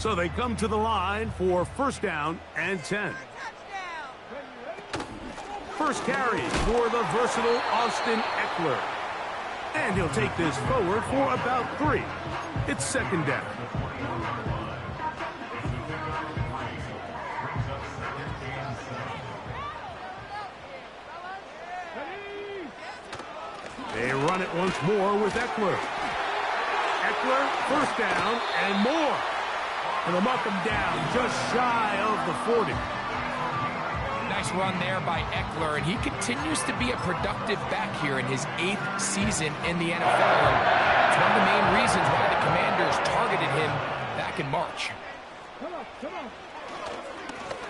So they come to the line for first down and 10. First carry for the versatile Austin Eckler. And he'll take this forward for about 3. It's second down. They run it once more with Eckler. Eckler, first down and more. And they'll mark him down just shy of the 40. Nice run there by Eckler, and he continues to be a productive back here in his 8th season in the NFL. It's one of the main reasons why the Commanders targeted him back in March.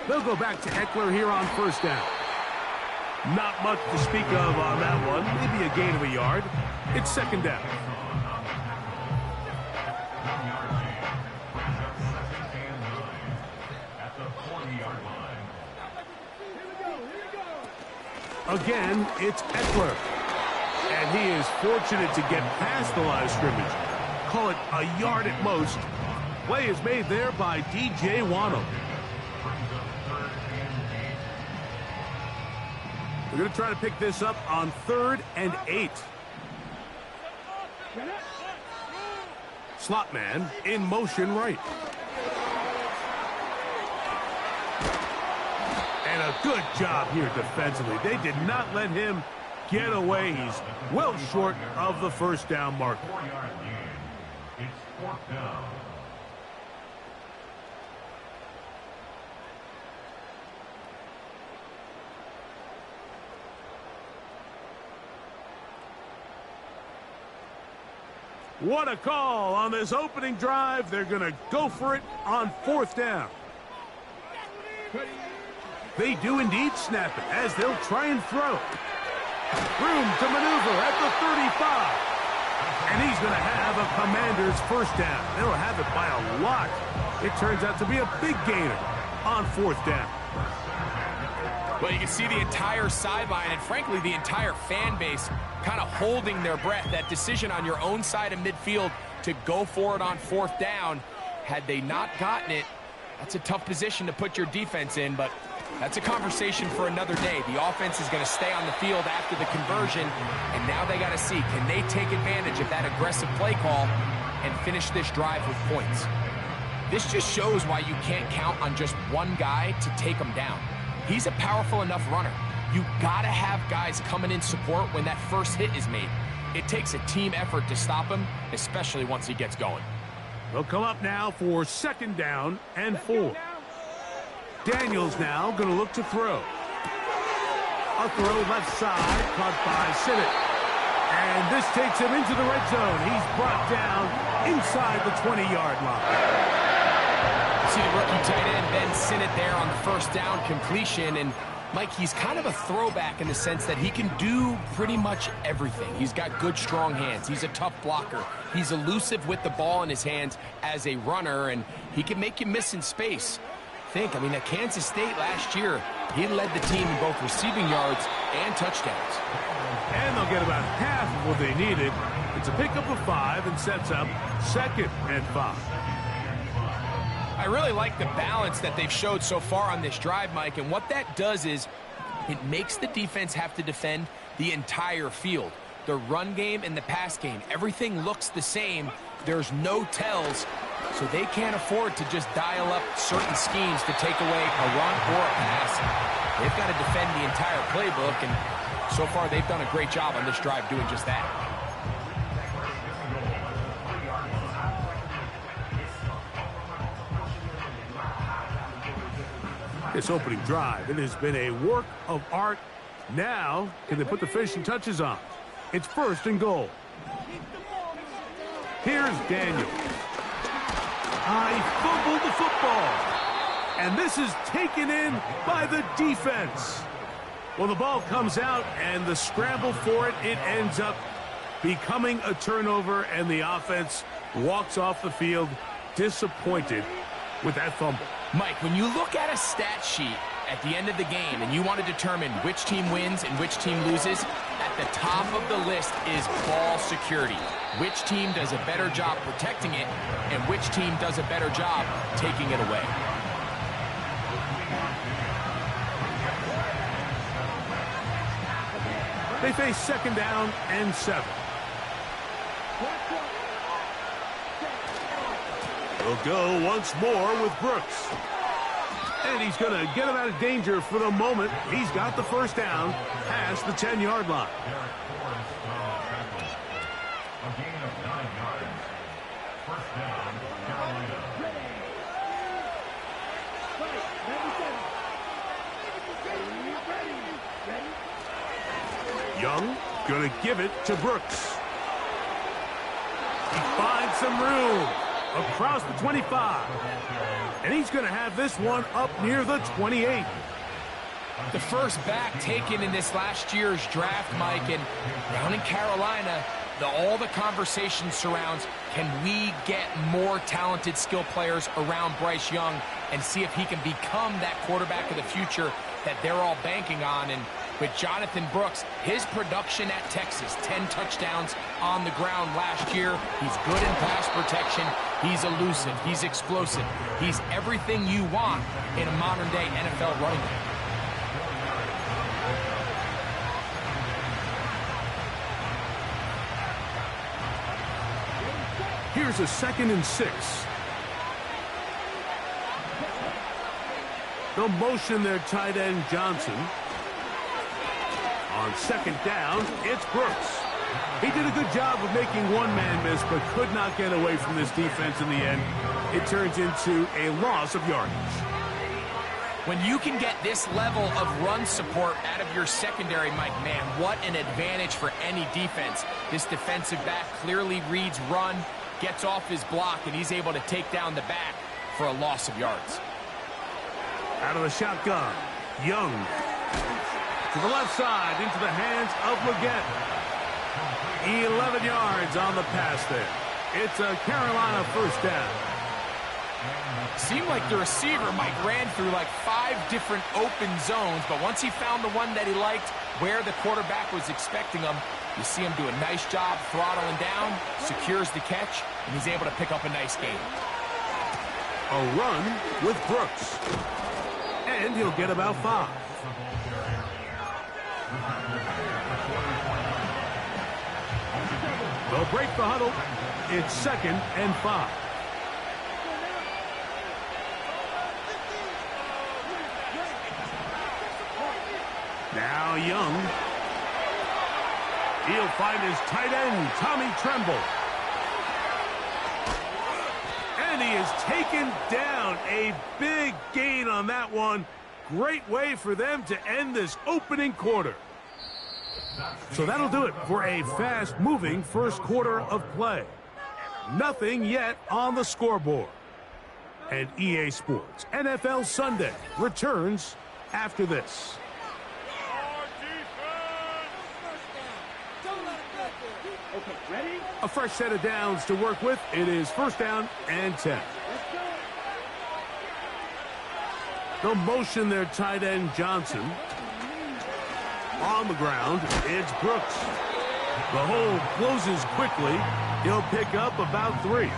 They'll go back to Eckler here on first down. Not much to speak of on that one. Maybe a gain of a yard. It's second down. Again, it's Eckler. And he is fortunate to get past the line of scrimmage. Call it a yard at most. Play is made there by DJ Wano. We're going to try to pick this up on 3rd and 8. Slot man in motion right. And a good job here defensively. They did not let him get away. He's well short of the first down marker. It's 4th down. What a call on this opening drive. They're going to go for it on 4th down. They do indeed snap it as they'll try and throw. Room to maneuver at the 35. And he's going to have a Commander's first down. They'll have it by a lot. It turns out to be a big gainer on 4th down. Well, you can see the entire sideline and, frankly, the entire fan base kind of holding their breath. That decision on your own side of midfield to go for it on 4th down, had they not gotten it, that's a tough position to put your defense in, but that's a conversation for another day. The offense is going to stay on the field after the conversion, and now they got to see, can they take advantage of that aggressive play call and finish this drive with points? This just shows why you can't count on just one guy to take them down. He's a powerful enough runner. You gotta have guys coming in support when that first hit is made. It takes a team effort to stop him, especially once he gets going. They'll come up now for second down and 4. Daniels now going to look to throw. A throw left side, caught by Sinnott. And this takes him into the red zone. He's brought down inside the 20-yard line. See the rookie tight end, Ben Sinnott there on the first down completion. And, Mike, he's kind of a throwback in the sense that he can do pretty much everything. He's got good, strong hands. He's a tough blocker. He's elusive with the ball in his hands as a runner, and he can make you miss in space. I mean, at Kansas State last year, he led the team in both receiving yards and touchdowns. And they'll get about half of what they needed. It's a pickup of 5 and sets up 2nd and 5. I really like the balance that they've showed so far on this drive, Mike, and what that does is it makes the defense have to defend the entire field. The run game and the pass game, everything looks the same. There's no tells, so they can't afford to just dial up certain schemes to take away a run or a pass. They've got to defend the entire playbook, and so far they've done a great job on this drive doing just that. This opening drive, it has been a work of art. Now, can they put the finishing touches on? It's 1st and goal. Here's Daniel. He fumbled the football. And this is taken in by the defense. Well, the ball comes out, and the scramble for it ends up becoming a turnover, and the offense walks off the field disappointed with that fumble. Mike, when you look at a stat sheet At the end of the game, and you want to determine which team wins and which team loses, at the top of the list is ball security. Which team does a better job protecting it, and which team does a better job taking it away. They face 2nd down and 7. He'll go once more with Brooks. And he's going to get him out of danger for the moment. He's got the 1st down past the 10-yard line. A gain of 9 yards. 1st down, Carolina. Young going to give it to Brooks. He finds some room across the 25. And he's going to have this one up near the 28. The first back taken in this last year's draft, Mike, and down in Carolina, all the conversation surrounds, can we get more talented skill players around Bryce Young and see if he can become that quarterback of the future that they're all banking on. And with Jonathan Brooks, his production at Texas, 10 touchdowns on the ground last year. He's good in pass protection. He's elusive. He's explosive. He's everything you want in a modern-day NFL running back. Here's a 2nd and 6. They'll motion their tight end Johnson. On 2nd down, it's Brooks. He did a good job of making one man miss, but could not get away from this defense in the end. It turns into a loss of yardage. When you can get this level of run support out of your secondary, Mike, man, what an advantage for any defense. This defensive back clearly reads run, gets off his block, and he's able to take down the back for a loss of yards. Out of the shotgun, Young to the left side into the hands of Leggett. 11 yards on the pass there. It's a Carolina 1st down. Seemed like the receiver, Mike, ran through like 5 different open zones, but once he found the one that he liked, where the quarterback was expecting him, you see him do a nice job throttling down, secures the catch, and he's able to pick up a nice gain. A run with Brooks. And he'll get about 5. They'll break the huddle. It's 2nd and 5. Now Young. He'll find his tight end, Tommy Tremble. And he is taken down. A big gain on that one. Great way for them to end this opening quarter. So that'll do it for a fast-moving 1st quarter of play. Nothing yet on the scoreboard. And EA Sports NFL Sunday returns after this. A fresh set of downs to work with. It is 1st down and 10. They'll motion their tight end Johnson. On the ground, it's Brooks. The hole closes quickly. He'll pick up about 3.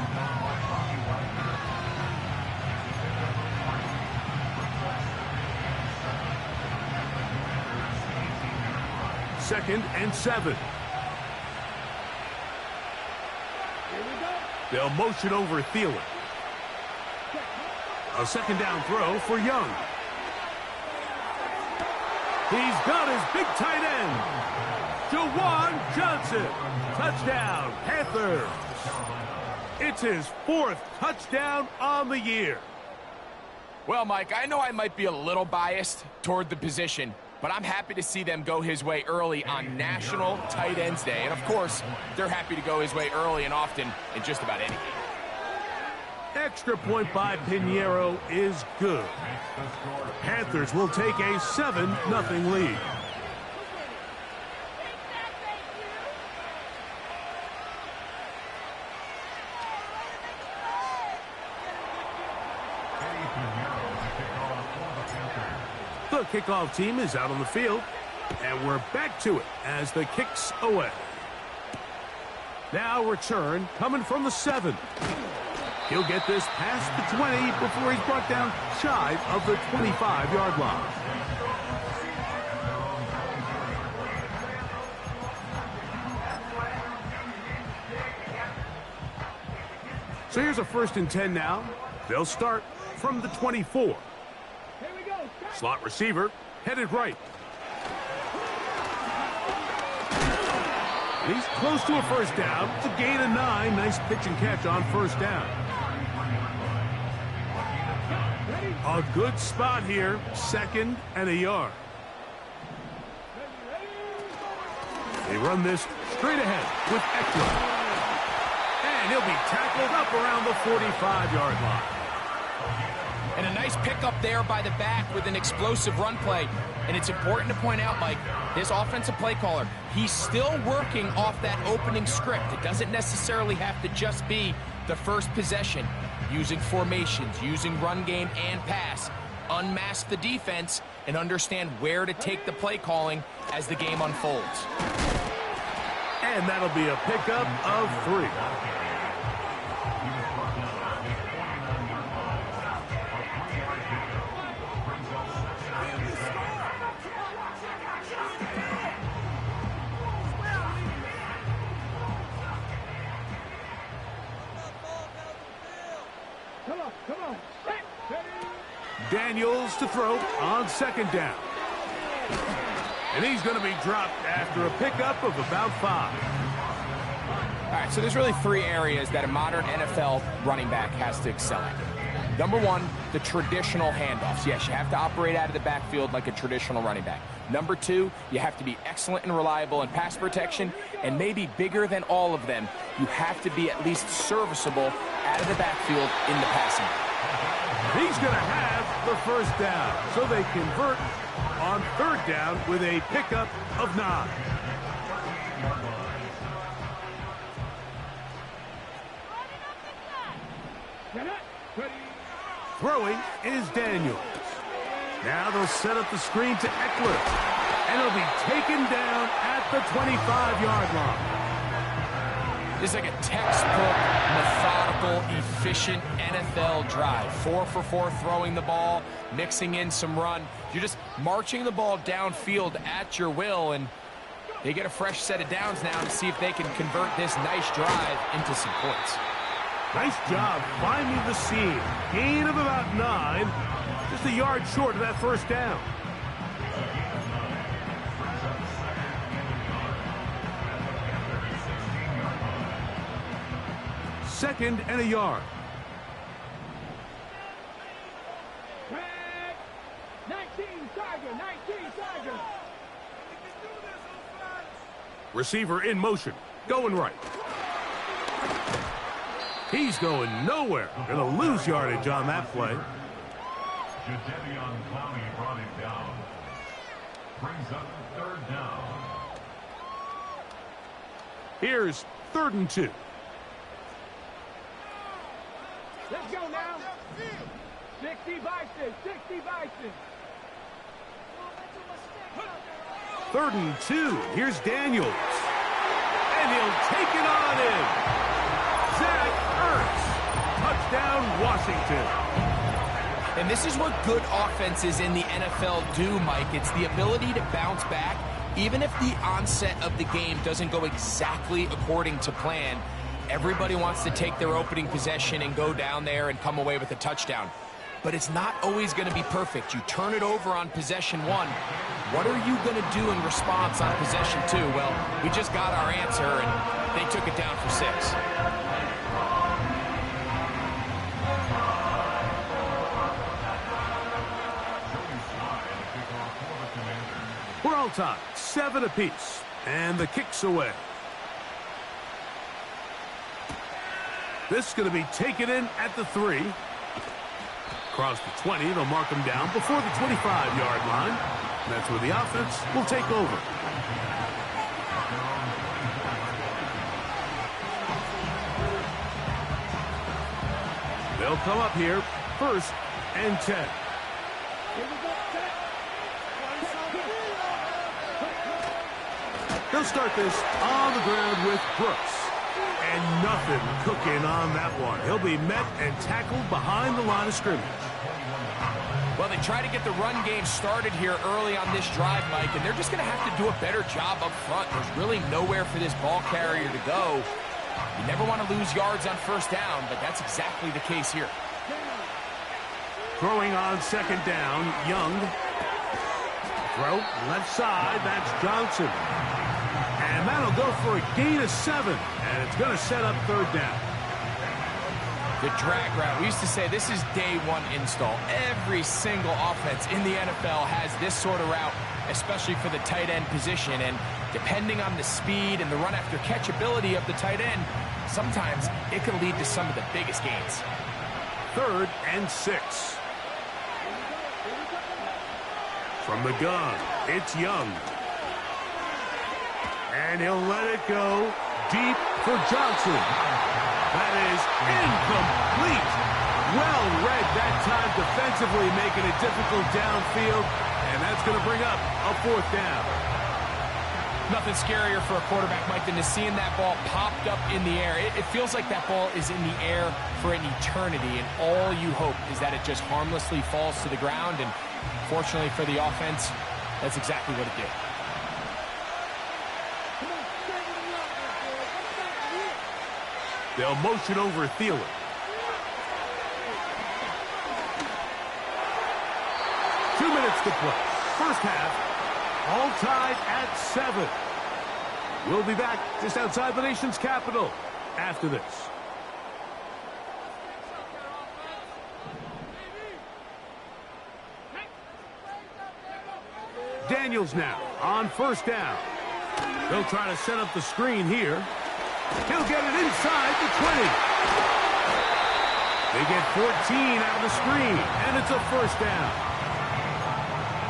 Second and 7. They'll motion over Thielen. A 2nd down throw for Young. He's got his big tight end, Jawan Johnson. Touchdown, Panthers. It's his 4th touchdown on the year. Well, Mike, I know I might be a little biased toward the position, but I'm happy to see them go his way early on National Tight Ends Day. And, of course, they're happy to go his way early and often in just about any game. Extra point by Pinheiro is good. Panthers will take a 7-0 lead. The kickoff team is out on the field, and we're back to it as the kick's away. Now return coming from the 7. He'll get this past the 20 before he's brought down shy of the 25-yard line. So here's a 1st and 10 now. They'll start from the 24. Slot receiver headed right. And he's close to a 1st down. It's a gain of 9. Nice pitch and catch on 1st down. A good spot here. 2nd and a yard. They run this straight ahead with Eckler. And he'll be tackled up around the 45-yard line. And a nice pickup there by the back with an explosive run play. And it's important to point out, Mike, this offensive play caller, he's still working off that opening script. It doesn't necessarily have to just be the first possession. Using formations, using run game and pass. Unmask the defense and understand where to take the play calling as the game unfolds. And that'll be a pickup of 3. Daniels to throw on 2nd down. And he's going to be dropped after a pickup of about 5. All right, so there's really 3 areas that a modern NFL running back has to excel at. Number 1, the traditional handoffs. Yes, you have to operate out of the backfield like a traditional running back. Number 2, you have to be excellent and reliable in pass protection, and maybe bigger than all of them, you have to be at least serviceable out of the backfield in the passing. He's going to have the 1st down, so they convert on 3rd down with a pickup of 9. Throwing is Daniels. Now they'll set up the screen to Eckler, and he'll be taken down at the 25-yard line. This is like a textbook, methodical, efficient NFL drive. 4 for 4 throwing the ball, mixing in some run. You're just marching the ball downfield at your will, and they get a fresh set of downs now to see if they can convert this nice drive into some points. Nice job finding the seam. Gain of about 9. Just a yard short of that 1st down. Second and a yard. 19 Tiger. Receiver in motion. Going right. He's going nowhere. Going to lose yardage on that play. Jadeveon Clowney brought him down. Brings up 3rd down. Here's 3rd and 2. Let's go now. 60 Bison. 3rd and 2. Here's Daniels. And he'll take it on in. Zach Ertz. Touchdown, Washington. And this is what good offenses in the NFL do, Mike. It's the ability to bounce back, even if the onset of the game doesn't go exactly according to plan. Everybody wants to take their opening possession and go down there and come away with a touchdown. But it's not always going to be perfect. You turn it over on possession 1. What are you going to do in response on possession 2? Well, we just got our answer, and they took it down for 6. We're all tied, 7 apiece, and the kick's away. This is going to be taken in at the 3. Across the 20, they'll mark him down before the 25-yard line. And that's where the offense will take over. They'll come up here, 1st and 10. They'll start this on the ground with Brooks. And nothing cooking on that one. He'll be met and tackled behind the line of scrimmage. Well, they try to get the run game started here early on this drive, Mike, and they're just going to have to do a better job up front. There's really nowhere for this ball carrier to go. You never want to lose yards on first down, but that's exactly the case here. Throwing on second down, Young. Throw, left side, that's Johnson. And that'll go for a gain of 7, and it's going to set up third down. The drag route. We used to say this is day one install. Every single offense in the NFL has this sort of route, especially for the tight end position. And depending on the speed and the run after catch ability of the tight end, sometimes it can lead to some of the biggest gains. 3rd and 6. From the gun, it's Young. And he'll let it go deep for Johnson. That is incomplete. Well read that time defensively, making it difficult downfield. And that's going to bring up a 4th down. Nothing scarier for a quarterback, Mike, than to seeing that ball popped up in the air. It feels like that ball is in the air for an eternity, and all you hope is that it just harmlessly falls to the ground. And fortunately for the offense, that's exactly what it did. They'll motion over Thielen. Two minutes to play. First half, all tied at 7. We'll be back just outside the nation's capital after this. Daniels now on first down. They'll try to set up the screen here. He'll get it inside the 20. They get 14 out of the screen, and it's a first down.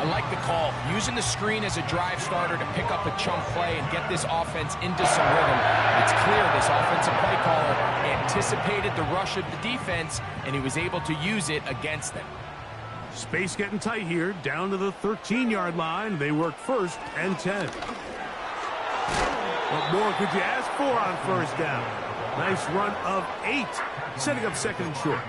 I like the call. Using the screen as a drive starter to pick up a chunk play and get this offense into some rhythm. It's clear this offensive play caller anticipated the rush of the defense, and he was able to use it against them. Space getting tight here, down to the 13-yard line. They work 1st and 10. What more could you ask for on first down? Nice run of 8, setting up 2nd and short.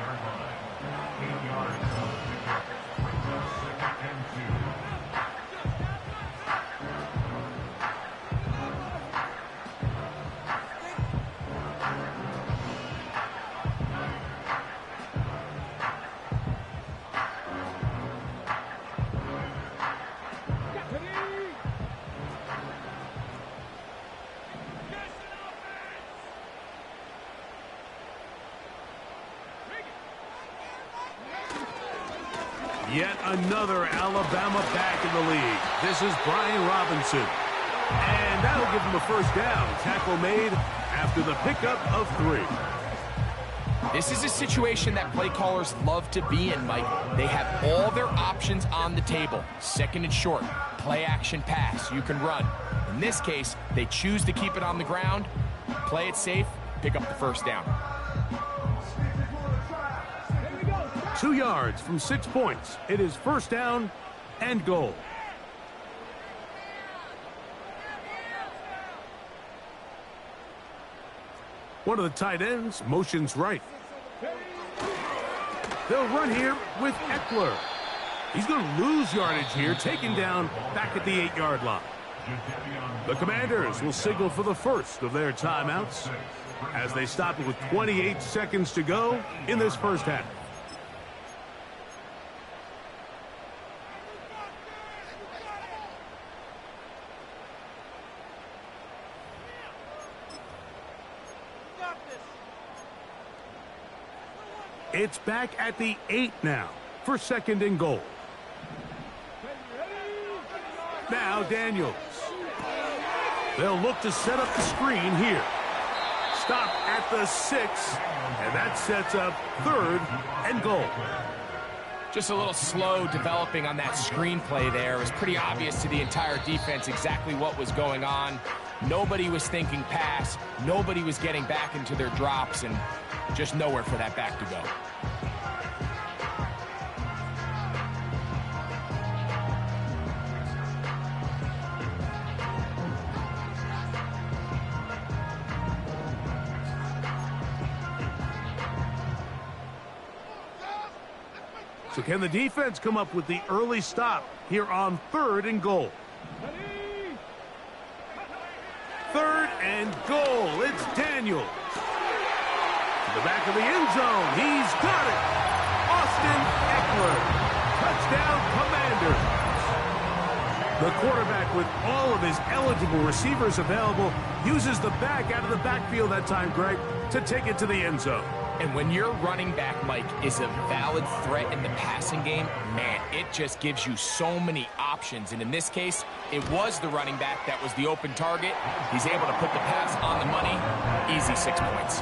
Yet another Alabama back in the league. This is Brian Robinson. And that'll give him a first down. Tackle made after the pickup of 3. This is a situation that play callers love to be in, Mike. They have all their options on the table. 2nd and short, play action pass, you can run. In this case, they choose to keep it on the ground, play it safe, pick up the first down. 2 yards from 6 points. It is first down and goal. One of the tight ends motions right. They'll run here with Eckler. He's going to lose yardage here, taken down back at the 8-yard line. The Commanders will signal for the first of their timeouts as they stop it with 28 seconds to go in this first half. It's back at the 8 now for 2nd and goal. Now Daniels. They'll look to set up the screen here. Stop at the 6, and that sets up 3rd and goal. Just a little slow developing on that screenplay there. It was pretty obvious to the entire defense exactly what was going on. Nobody was thinking pass. Nobody was getting back into their drops, and just nowhere for that back to go. So can the defense come up with the early stop here on 3rd and goal? 3rd and goal. It's Daniels. To the back of the end zone. He's got it. Austin Eckler. Touchdown, Commanders. The quarterback, with all of his eligible receivers available, uses the back out of the backfield that time, Greg, to take it to the end zone. And when your running back, Mike, is a valid threat in the passing game, man, it just gives you so many options. And in this case, it was the running back that was the open target. He's able to put the pass on the money. Easy 6 points.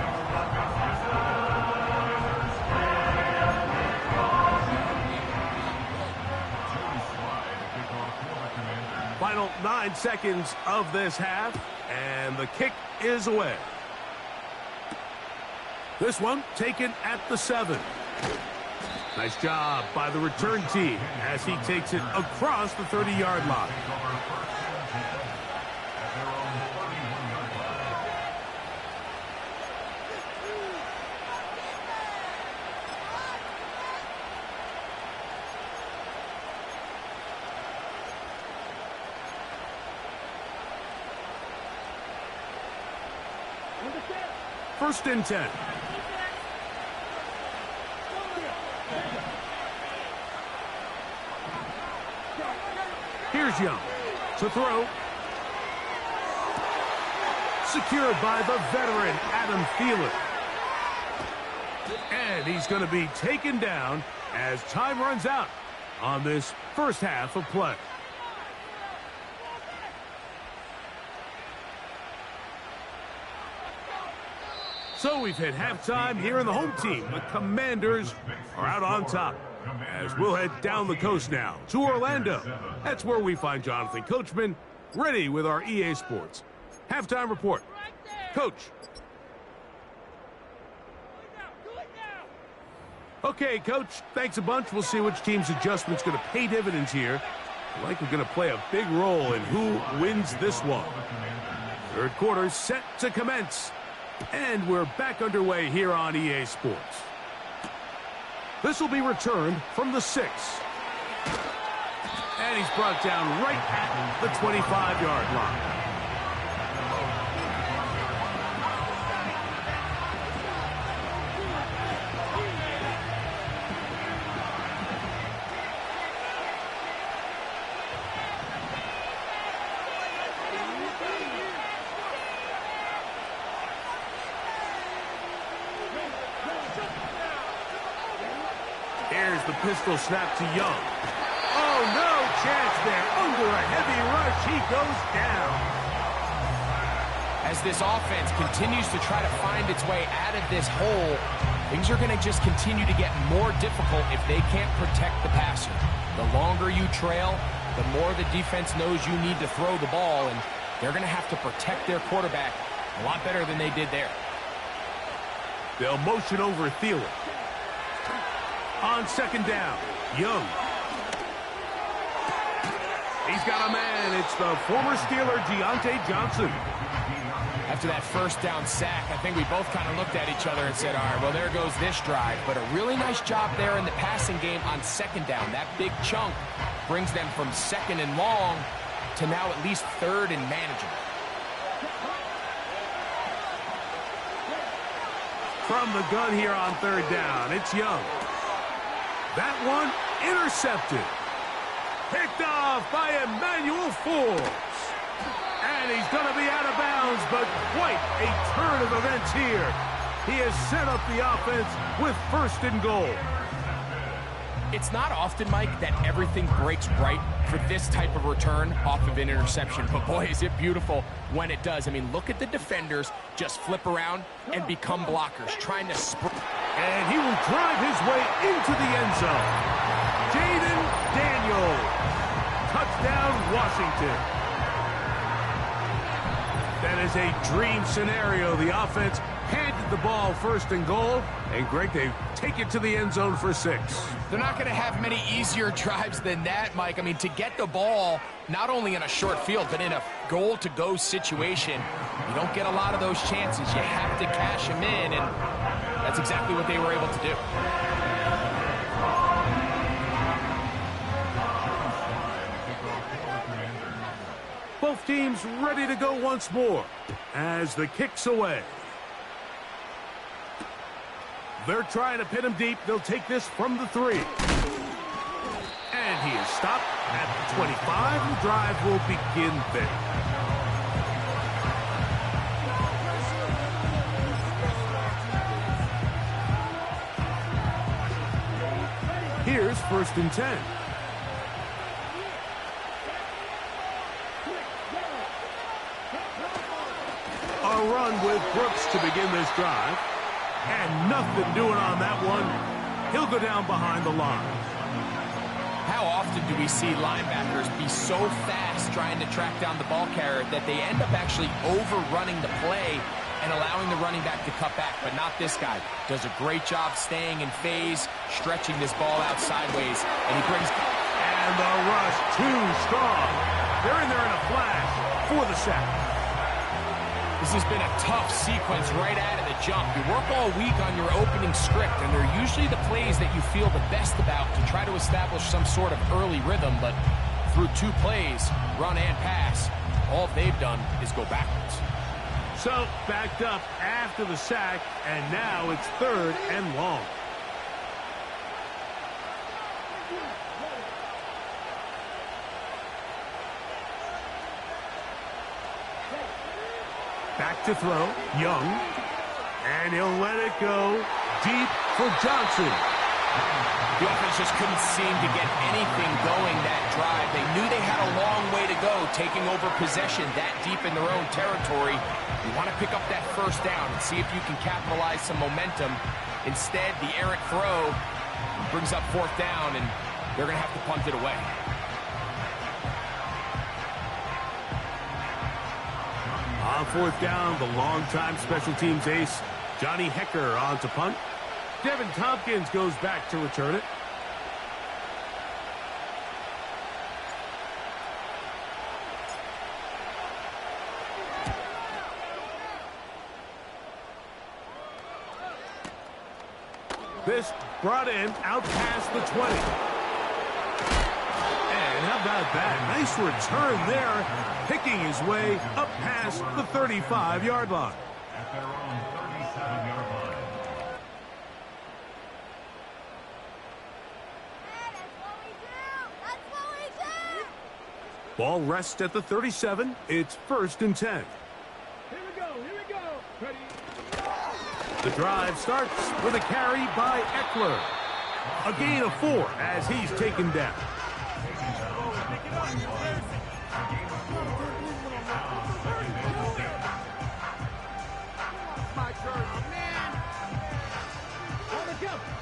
Final 9 seconds of this half, and the kick is away. This one taken at the 7. Nice job by the return team as he takes it across the 30-yard line. First and 10. Here's Young to throw. Secured by the veteran, Adam Thielen. And he's going to be taken down as time runs out on this first half of play. So we've hit halftime here in the home team. The Commanders are out on top. As we'll head down the coast now to Orlando. That's where we find Jonathan Coachman ready with our EA Sports halftime report. Coach. Okay, Coach, thanks a bunch. We'll see which team's adjustment's going to pay dividends here. Likely going to play a big role in who wins this one. Third quarter set to commence. And we're back underway here on EA Sports. This will be returned from the 6. And he's brought down right at the 25-yard line. Here's the pistol snap to Young. Oh, no chance there. Under a heavy rush, he goes down. As this offense continues to try to find its way out of this hole, things are going to just continue to get more difficult if they can't protect the passer. The longer you trail, the more the defense knows you need to throw the ball, and they're going to have to protect their quarterback a lot better than they did there. They'll motion over Thielen. On second down, Young. He's got a man. It's the former Steeler, Deontay Johnson. After that first down sack, I think we both kind of looked at each other and said, all right, well, there goes this drive. But a really nice job there in the passing game on second down. That big chunk brings them from second and long to now at least third and manageable. From the gun here on third down, it's Young. That one intercepted. Picked off by Emmanuel Forbes. And he's going to be out of bounds, but quite a turn of events here. He has set up the offense with first and goal. It's not often, Mike, that everything breaks right for this type of return off of an interception. But, boy, is it beautiful when it does. I mean, look at the defenders just flip around and become blockers, trying to sprint. And he will drive his way into the end zone. Jaden Daniels. Touchdown, Washington. That is a dream scenario. The offense handed the ball first and goal. And, Greg, they take it to the end zone for 6. They're not going to have many easier drives than that, Mike. I mean, to get the ball, not only in a short field, but in a goal-to-go situation, you don't get a lot of those chances. You have to cash them in, and that's exactly what they were able to do. team's ready to go once more as the kick's away. They're trying to pin him deep. They'll take this from the 3. And he is stopped at the 25. The drive will begin there. Here's 1st and 10. A run with Brooks to begin this drive. And nothing doing on that one. He'll go down behind the line. How often do we see linebackers be so fast trying to track down the ball carrier that they end up actually overrunning the play and allowing the running back to cut back? But not this guy. Does a great job staying in phase, stretching this ball out sideways, and he brings... And the rush too strong. They're in there in a flash for the sack. This has been a tough sequence right out of the jump. You work all week on your opening script, and they're usually the plays that you feel the best about to try to establish some sort of early rhythm, but through 2 plays, run and pass, all they've done is go backwards. So, backed up after the sack, and now it's 3rd and long. Back to throw, Young, and he'll let it go deep for Johnson. The offense just couldn't seem to get anything going that drive. They knew they had a long way to go, taking over possession that deep in their own territory. You want to pick up that 1st down and see if you can capitalize some momentum. Instead, the errant throw brings up 4th down, and they're going to have to punt it away. On 4th down, the longtime special teams ace, Johnny Hecker, on to punt. Devin Tompkins goes back to return it. This brought in out past the 20. And how about that? Nice return there. Picking his way up past the 35-yard line. At their own 37-yard line. That's what we do! Ball rests at the 37. It's 1st and 10. Here we go, here we go. Ready? The drive starts with a carry by Eckler. A gain of 4 as he's taken down.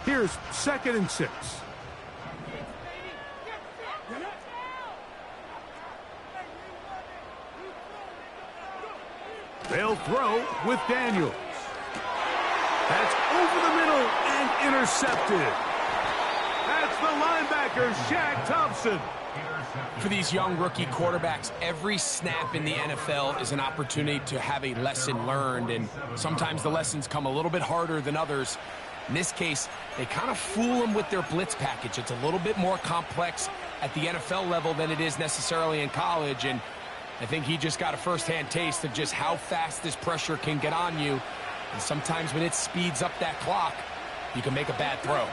Here's 2nd and 6. They'll throw with Daniels. That's over the middle and intercepted. That's the linebacker, Shaq Thompson. For these young rookie quarterbacks, every snap in the NFL is an opportunity to have a lesson learned, and sometimes the lessons come a little bit harder than others. In this case, they kind of fool them with their blitz package. It's a little bit more complex at the NFL level than it is necessarily in college, and I think he just got a first-hand taste of just how fast this pressure can get on you, and sometimes when it speeds up that clock, you can make a bad throw.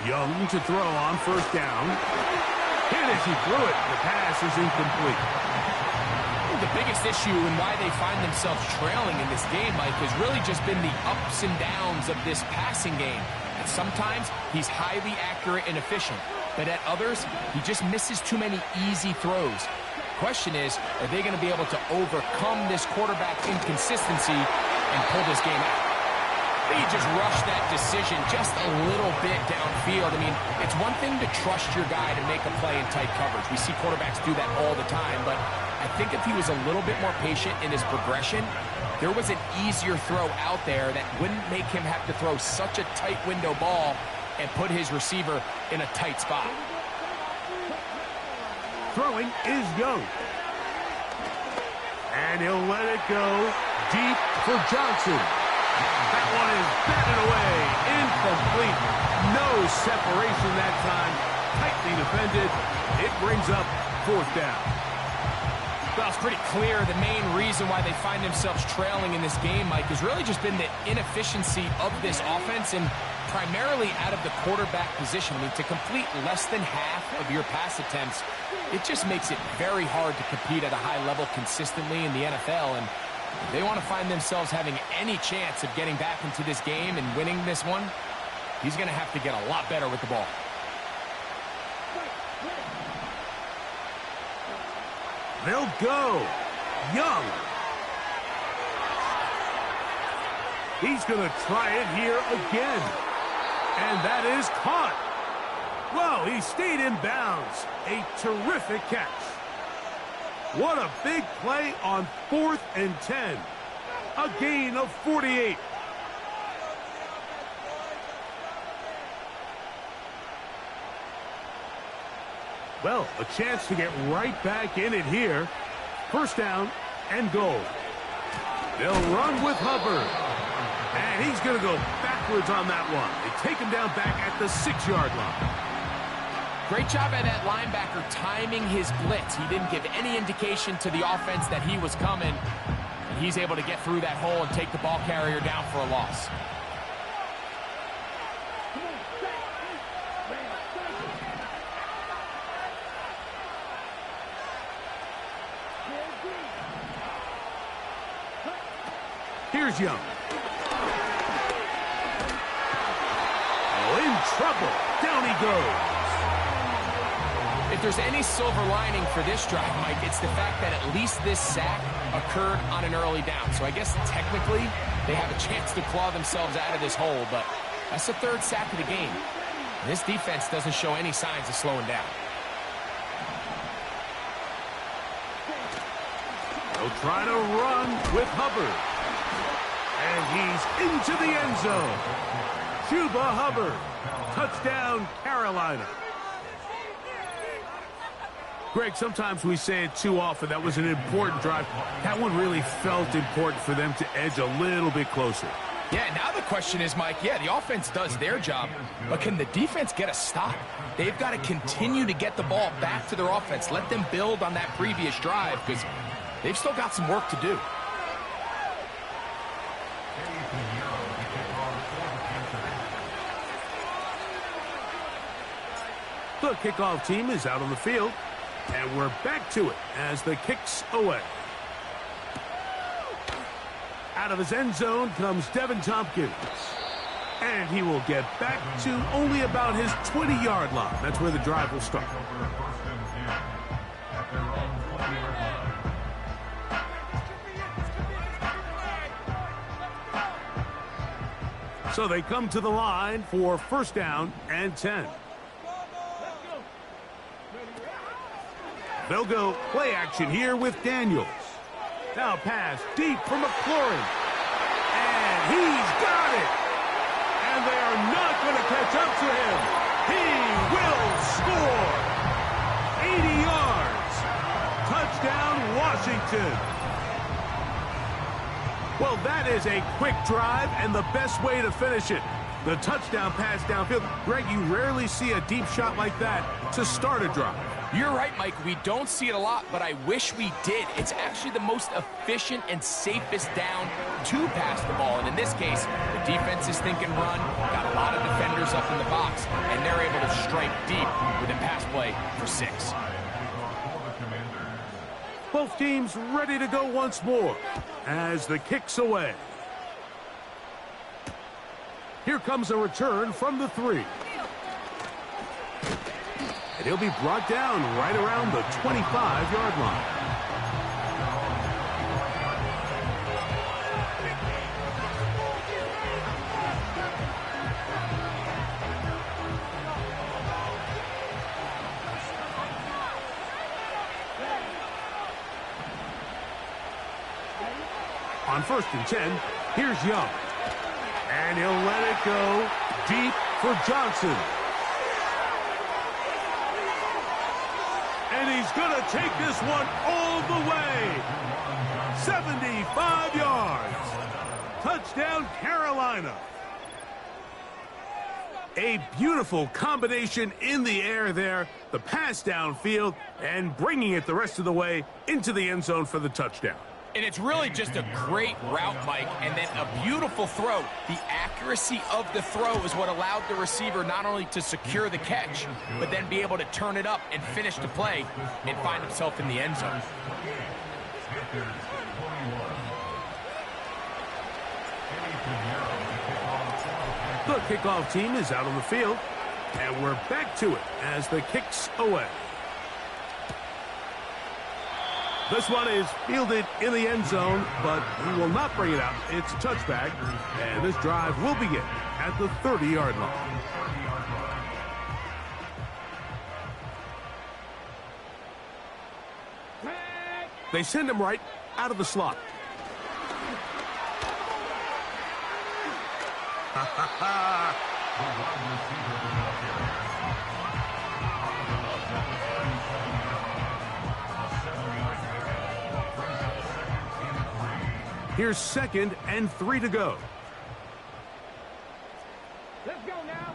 Young to throw on 1st down. Hit as he threw it. The pass is incomplete. The biggest issue and why they find themselves trailing in this game, Mike, has really just been the ups and downs of this passing game. And sometimes he's highly accurate and efficient, but at others, he just misses too many easy throws. Question is, are they going to be able to overcome this quarterback inconsistency and pull this game out? He just rushed that decision just a little bit downfield. I mean, it's one thing to trust your guy to make a play in tight coverage. We see quarterbacks do that all the time, but I think if he was a little bit more patient in his progression, there was an easier throw out there that wouldn't make him have to throw such a tight window ball and put his receiver in a tight spot. Throwing is Young. And he'll let it go deep for Johnson. That one is batted away. Incomplete. No separation that time. tightly defended. It brings up fourth down. Well, it's pretty clear the main reason why they find themselves trailing in this game, Mike, has really just been the inefficiency of this offense and primarily out of the quarterback position. I mean, to complete less than half of your pass attempts, it just makes it very hard to compete at a high level consistently in the NFL. And if they want to find themselves having any chance of getting back into this game and winning this one, he's going to have to get a lot better with the ball. They'll go. Young. He's going to try it here again. And that is caught. Well, he stayed in bounds. A terrific catch. What a big play on 4th and 10. A gain of 48. Well, a chance to get right back in it here. First down and goal. They'll run with Hubbard. And he's going to go backwards on that one. They take him down back at the 6-yard line. Great job by that linebacker timing his blitz. He didn't give any indication to the offense that he was coming. And he's able to get through that hole and take the ball carrier down for a loss. Here's Young. Oh, in trouble. Down he goes. If there's any silver lining for this drive, Mike, it's the fact that at least this sack occurred on an early down. So I guess technically they have a chance to claw themselves out of this hole, but that's the 3rd sack of the game. And this defense doesn't show any signs of slowing down. They'll try to run with Hubbard. And he's into the end zone. Chuba Hubbard. Touchdown, Carolina. Greg, sometimes we say it too often. That was an important drive. That one really felt important for them to edge a little bit closer. Yeah, now the question is, Mike, yeah, the offense does their job, but can the defense get a stop? They've got to continue to get the ball back to their offense. Let them build on that previous drive because they've still got some work to do. The kickoff team is out on the field, and we're back to it as the kick's away. Out of his end zone comes Devin Tompkins, and he will get back to only about his 20-yard line. That's where the drive will start. So they come to the line for first down and 10. They'll go play action here with Daniels. Now pass deep for McLaurin. And he's got it. And they are not going to catch up to him. He will score. 80 yards. Touchdown, Washington. Well, that is a quick drive and the best way to finish it. The touchdown pass downfield. Greg, you rarely see a deep shot like that to start a drive. You're right, Mike. We don't see it a lot, but I wish we did. It's actually the most efficient and safest down to pass the ball. And in this case, the defense is thinking run, got a lot of defenders up in the box, and they're able to strike deep with a pass play for 6. Both teams ready to go once more as the kick's away. Here comes a return from the 3. And he'll be brought down right around the 25-yard line. On first and 10, here's Young. And he'll let it go deep for Johnson. And he's going to take this one all the way. 75 yards. Touchdown, Carolina. A beautiful combination in the air there, the pass downfield, and bringing it the rest of the way into the end zone for the touchdown. And it's really just a great route, Mike, and then a beautiful throw. The accuracy of the throw is what allowed the receiver not only to secure the catch, but then be able to turn it up and finish the play and find himself in the end zone. The kickoff team is out on the field, and we're back to it as the kick's away. This one is fielded in the end zone, but he will not bring it out. It's a touchback, and this drive will begin at the 30-yard line. They send him right out of the slot. Here's 2nd and 3 to go. Let's go now.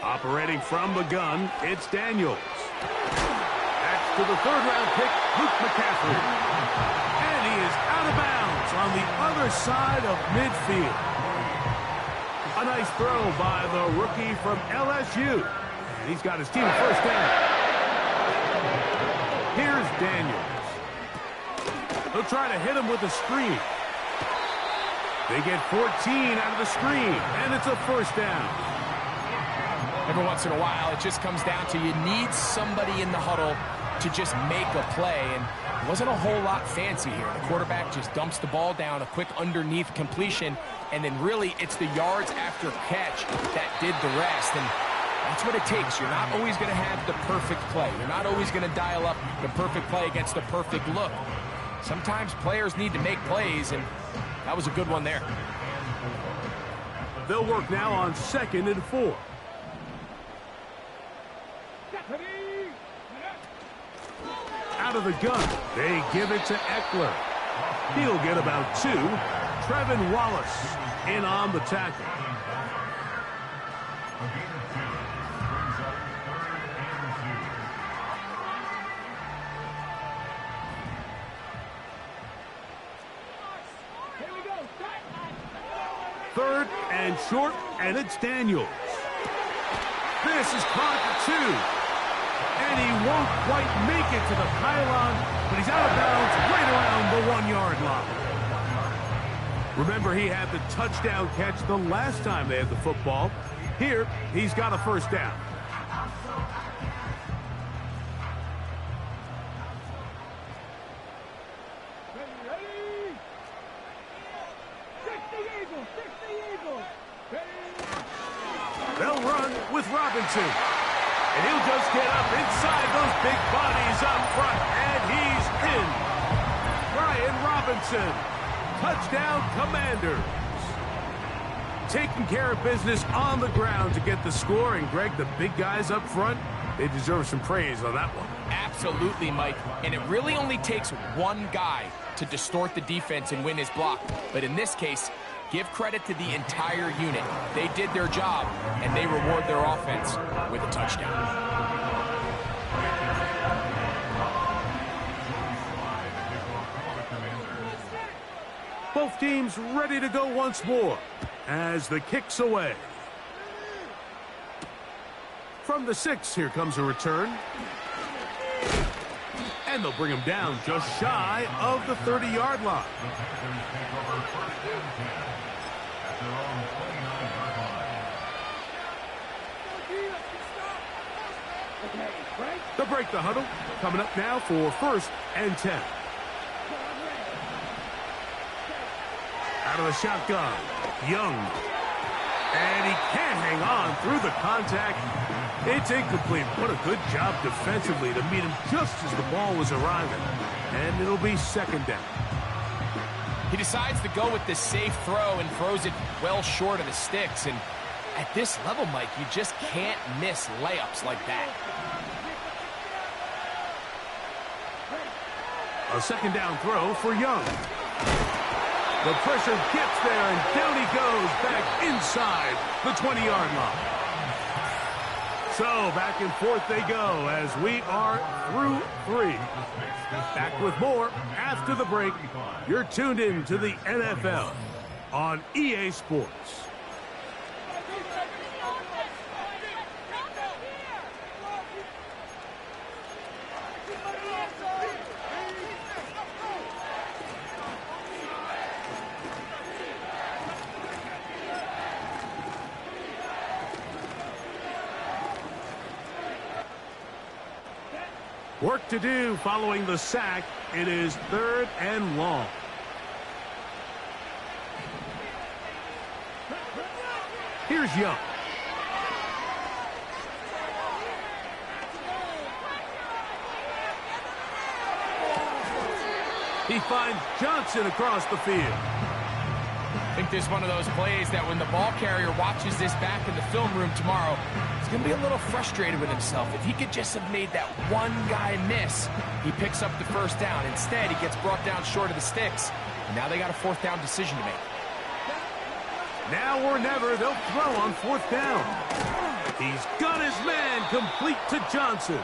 Operating from the gun, it's Daniels. That's to the 3rd-round pick, Luke McCaffrey. And he is out of bounds on the other side of midfield. A nice throw by the rookie from LSU. And he's got his team first down. Here's Daniels. They'll try to hit him with a screen. They get 14 out of the screen, and it's a first down. Every once in a while, it just comes down to you need somebody in the huddle to just make a play, and it wasn't a whole lot fancy here. The quarterback just dumps the ball down, a quick underneath completion, and then really it's the yards after catch that did the rest, and that's what it takes. You're not always going to have the perfect play. You're not always going to dial up the perfect play against the perfect look. Sometimes players need to make plays, and that was a good one there. They'll work now on 2nd and 4. Out of the gun, they give it to Eckler. He'll get about 2. Trevin Wallace in on the tackle. Third and short, and it's Daniels. This is caught for 2. And he won't quite make it to the pylon, but he's out of bounds right around the 1-yard line. Remember, he had the touchdown catch the last time they had the football. Here, he's got a first down. They'll run with Robinson. And he'll just get up inside those big bodies up front. And he's in. Brian Robinson. Touchdown, Commanders. Taking care of business on the ground to get the score. And, Greg, the big guys up front, they deserve some praise on that one. Absolutely, Mike. And it really only takes one guy to distort the defense and win his block. But in this case, give credit to the entire unit. They did their job, and they reward their offense with a touchdown. Both teams ready to go once more as the kick's away. From the 6, here comes a return. And they'll bring him down just shy of the 30-yard line. They'll break the huddle. Coming up now for 1st and 10. Out of the shotgun, Young. And he can't hang on through the contact. It's incomplete. What a good job defensively to meet him just as the ball was arriving. And it'll be 2nd down. He decides to go with the safe throw and throws it well short of the sticks. And at this level, Mike, you just can't miss layups like that. A 2nd down throw for Young. The pressure gets there, and down he goes back inside the 20-yard line. So back and forth they go as we are through 3. Back with more after the break. You're tuned in to the NFL on EA Sports. Work to do following the sack. It is 3rd and long. Here's Young. He finds Johnson across the field. I think this is one of those plays that when the ball carrier watches this back in the film room tomorrow, he's going to be a little frustrated with himself. If he could just have made that one guy miss, he picks up the first down. Instead, he gets brought down short of the sticks. And now they got a 4th down decision to make. Now or never, they'll throw on 4th down. He's got his man complete to Johnson.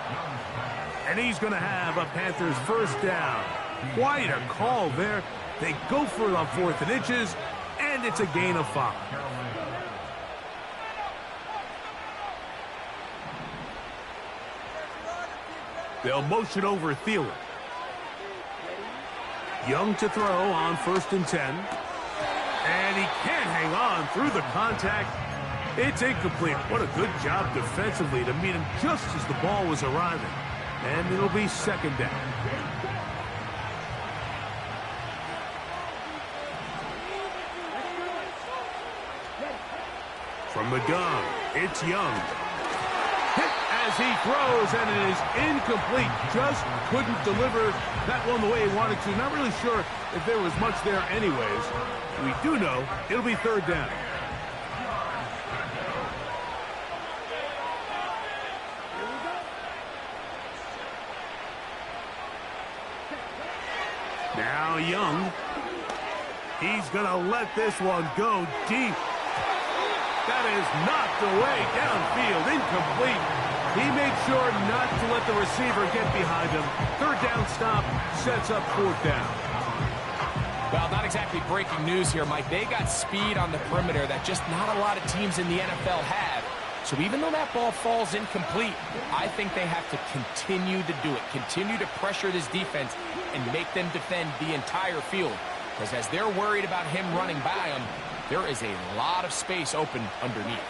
And he's going to have a Panthers 1st down. Quite a call there. They go for it on 4th and inches, and it's a gain of 5. They'll motion over Thielen. Young to throw on 1st and 10. And he can't hang on through the contact. It's incomplete. What a good job defensively to meet him just as the ball was arriving. And it'll be 2nd down. From the gun, it's Young. Hit as he throws, and it is incomplete. Just couldn't deliver that one the way he wanted to. Not really sure if there was much there anyways. We do know it'll be 3rd down. Now Young. He's going to let this one go deep. That is knocked away downfield, incomplete. He made sure not to let the receiver get behind him. 3rd down stop sets up 4th down. Well, not exactly breaking news here, Mike. They got speed on the perimeter that just not a lot of teams in the NFL have. So even though that ball falls incomplete, I think they have to continue to do it. Continue to pressure this defense and make them defend the entire field. Because as they're worried about him running by them, there is a lot of space open underneath.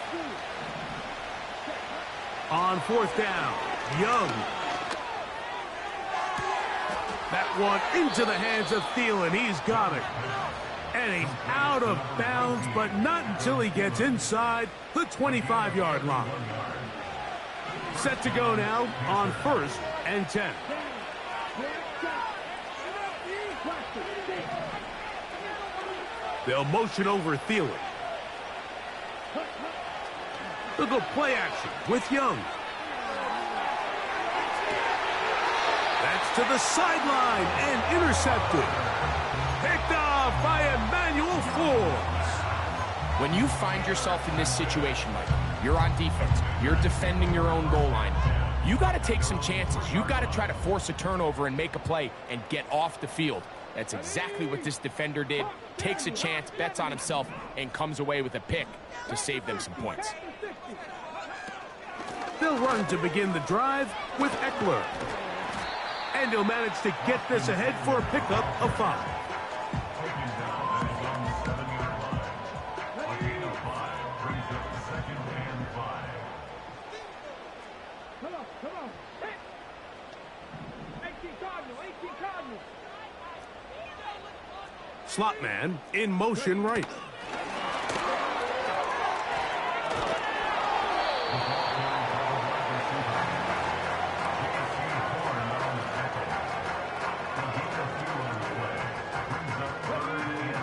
On 4th down, Young. That one into the hands of Thielen. He's got it. And he's out of bounds, but not until he gets inside the 25-yard line. Set to go now on 1st and 10. They'll motion over Thielen. They'll go play action with Young. That's to the sideline and intercepted. Picked off by Emmanuel Forbes. When you find yourself in this situation, Mike, you're on defense, you're defending your own goal line, you got to take some chances. You got to try to force a turnover and make a play and get off the field. That's exactly what this defender did. Takes a chance, bets on himself, and comes away with a pick to save them some points. They'll run to begin the drive with Eckler. And he'll manage to get this ahead for a pickup of 5. Come on. Hit. 18 Cardinal. Slot man in motion right.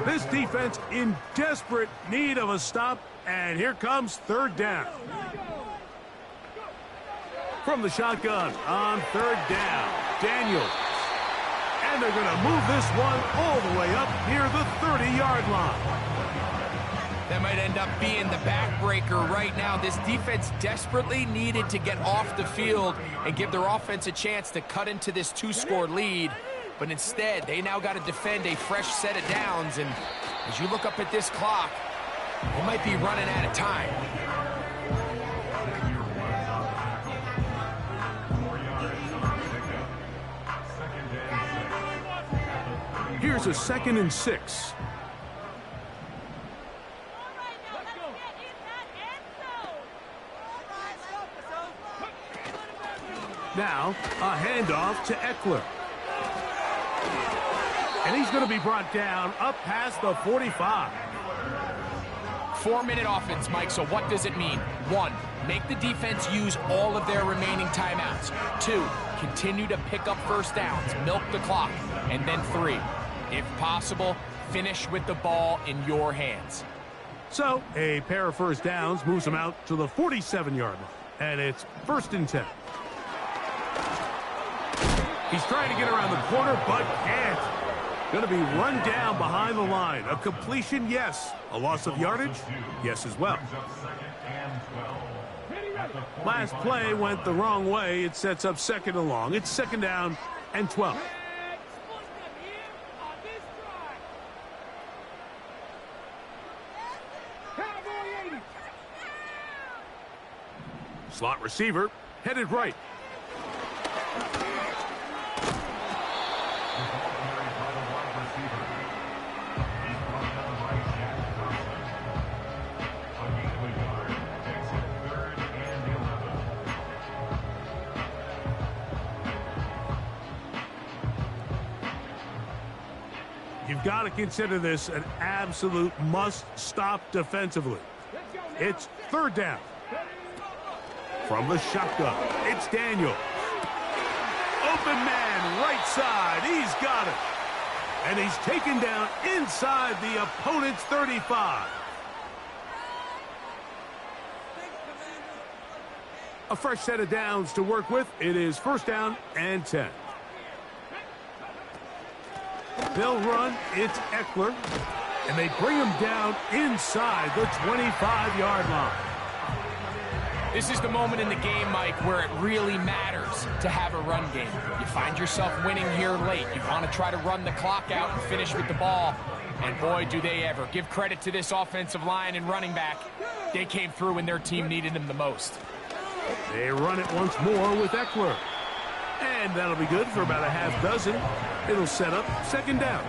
This defense in desperate need of a stop, and here comes 3rd down. From the shotgun on 3rd down, Daniels. And And they're going to move this one all the way up near the 30-yard line. That might end up being the backbreaker right now. This defense desperately needed to get off the field and give their offense a chance to cut into this 2-score lead. But instead, they now got to defend a fresh set of downs. And as you look up at this clock, they might be running out of time. Here's a 2nd and 6. Now, a handoff to Eckler. And he's going to be brought down up past the 45. 4-minute offense, Mike, so what does it mean? 1, make the defense use all of their remaining timeouts. 2, continue to pick up first downs, milk the clock. And then 3, if possible, finish with the ball in your hands. So, a pair of first downs moves them out to the 47-yard line. And it's 1st and 10. He's trying to get around the corner, but can't. Going to be run down behind the line. A completion, yes. A loss of yardage, yes as well. Last play went the wrong way. It sets up 2nd and long. It's 2nd down and 12. Slot receiver headed right. You've got to consider this an absolute must-stop defensively. It's 3rd down. From the shotgun, it's Daniels. Open man, right side. He's got it. And he's taken down inside the opponent's 35. A fresh set of downs to work with. It is 1st down and 10. They'll run. It's Eckler. And they bring him down inside the 25-yard line. This is the moment in the game, Mike, where it really matters to have a run game. You find yourself winning here late. You want to try to run the clock out and finish with the ball. And boy, do they ever. Give credit to this offensive line and running back. They came through when their team needed them the most. They run it once more with Eckler. And that'll be good for about a half dozen. It'll set up 2nd down.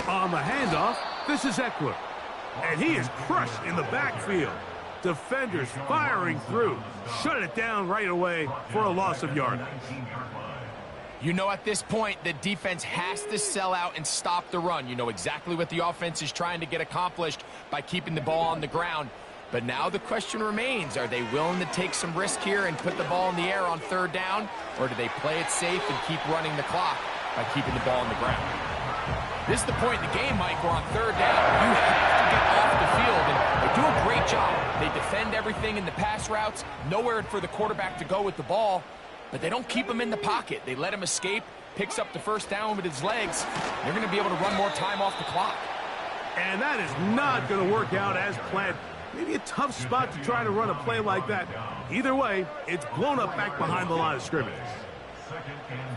On the handoff, this is Eckler. And he is crushed in the backfield. Defenders firing through. Shut it down right away for a loss of yardage. You know, at this point, the defense has to sell out and stop the run. You know exactly what the offense is trying to get accomplished by keeping the ball on the ground. But now the question remains, are they willing to take some risk here and put the ball in the air on 3rd down? Or do they play it safe and keep running the clock by keeping the ball on the ground? This is the point in the game, Mike, where on 3rd down, you have to get off the field, and they do a great job. They defend everything in the pass routes, nowhere for the quarterback to go with the ball, but they don't keep him in the pocket. They let him escape, picks up the 1st down with his legs. They're going to be able to run more time off the clock. And that is not going to work out as planned. Maybe a tough spot to try to run a play like that. Either way, it's blown up back behind the line of scrimmage.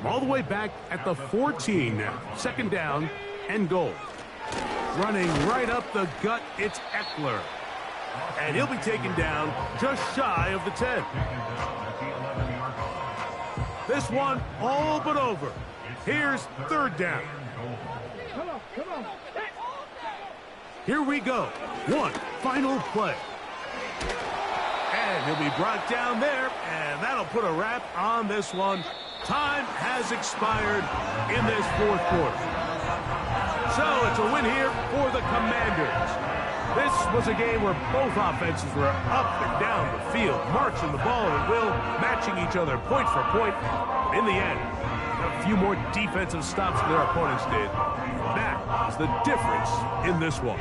All the way back at the 14 now. 2nd down and goal. Running right up the gut, it's Eckler. And he'll be taken down just shy of the 10. This one all but over. Here's 3rd down. Come on. Here we go. One final play. And he'll be brought down there, and that'll put a wrap on this one. Time has expired in this 4th quarter. So it's a win here for the Commanders. This was a game where both offenses were up and down the field, marching the ball at will, matching each other point for point. In the end, a few more defensive stops than their opponents did. That is the difference in this one.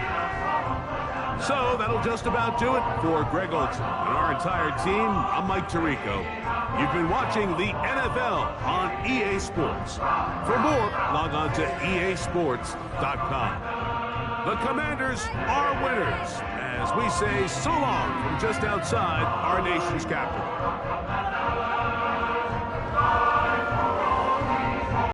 So that'll just about do it for Greg Olson and our entire team. I'm Mike Tirico. You've been watching the NFL on EA Sports. For more, log on to easports.com. The Commanders are winners, as we say so long from just outside our nation's capital.